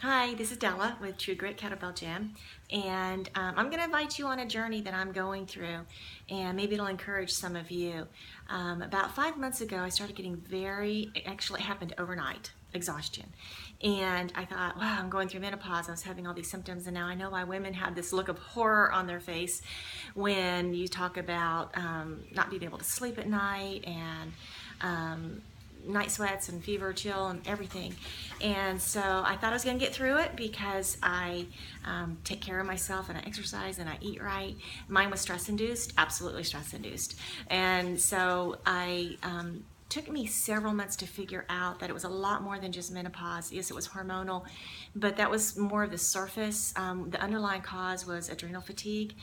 Hi, this is Della with True Grit Kettlebell Gym, and I'm going to invite you on a journey that I'm going through, and maybe it'll encourage some of you. About 5 months ago, I started getting actually it happened overnight, exhaustion. And I thought, wow, I'm going through menopause. I was having all these symptoms, and now I know why women have this look of horror on their face when you talk about not being able to sleep at night and night sweats and fever, chill, and everything. And so I thought I was going to get through it because I take care of myself and I exercise and I eat right. Mine was stress induced, absolutely stress induced. And so took me several months to figure out that it was a lot more than just menopause. Yes, it was hormonal, but that was more of the surface. The underlying cause was adrenal fatigue,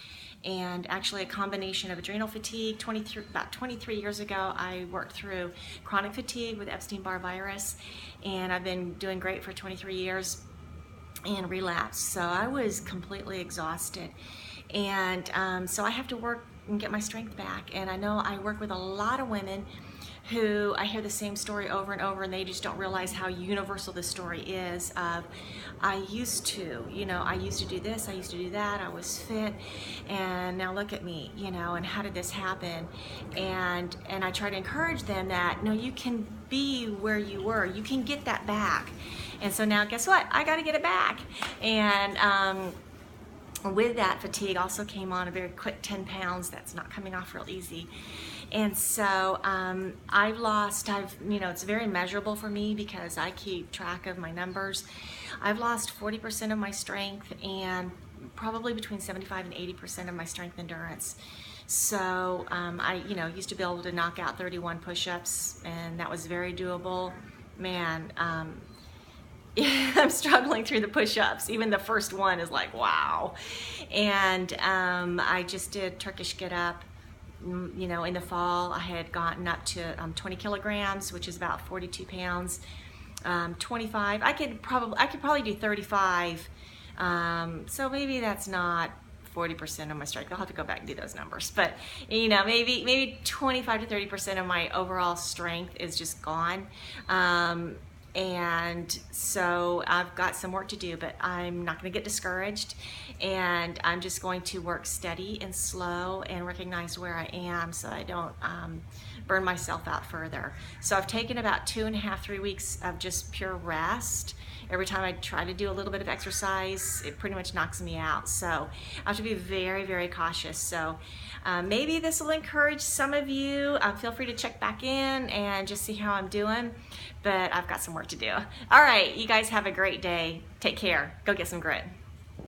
and actually a combination of adrenal fatigue. About 23 years ago, I worked through chronic fatigue with Epstein-Barr virus, and I've been doing great for 23 years and relapsed. So I was completely exhausted. And so I have to work and get my strength back. And I know I work with a lot of women who I hear the same story over and over, and they just don't realize how universal this story is of, I used to do this, I used to do that, I was fit, and now look at me, and how did this happen? And I try to encourage them that, no, you can be where you were, you can get that back. And so now guess what? I got to get it back. And with that, fatigue also came on a very quick 10 pounds. That's not coming off real easy. And so it's very measurable for me because I keep track of my numbers. I've lost 40% of my strength and probably between 75 and 80% of my strength endurance. So I used to be able to knock out 31 push-ups, and that was very doable. Man, I'm struggling through the push-ups. Even the first one is like, wow. And I just did Turkish get up. In the fall, I had gotten up to 20 kilograms, which is about 42 pounds. 25. I could probably do 35. So maybe that's not 40% of my strength. I'll have to go back and do those numbers. But maybe 25 to 30% of my overall strength is just gone. And so I've got some work to do, but I'm not going to get discouraged, and I'm just going to work steady and slow and recognize where I am so I don't burn myself out further. So I've taken about 2.5, 3 weeks of just pure rest. Every time I try to do a little bit of exercise, it pretty much knocks me out. So I have to be very, very cautious. So maybe this will encourage some of you. Feel free to check back in and just see how I'm doing. But I've got some work to do. All right, you guys have a great day. Take care. Go get some grit.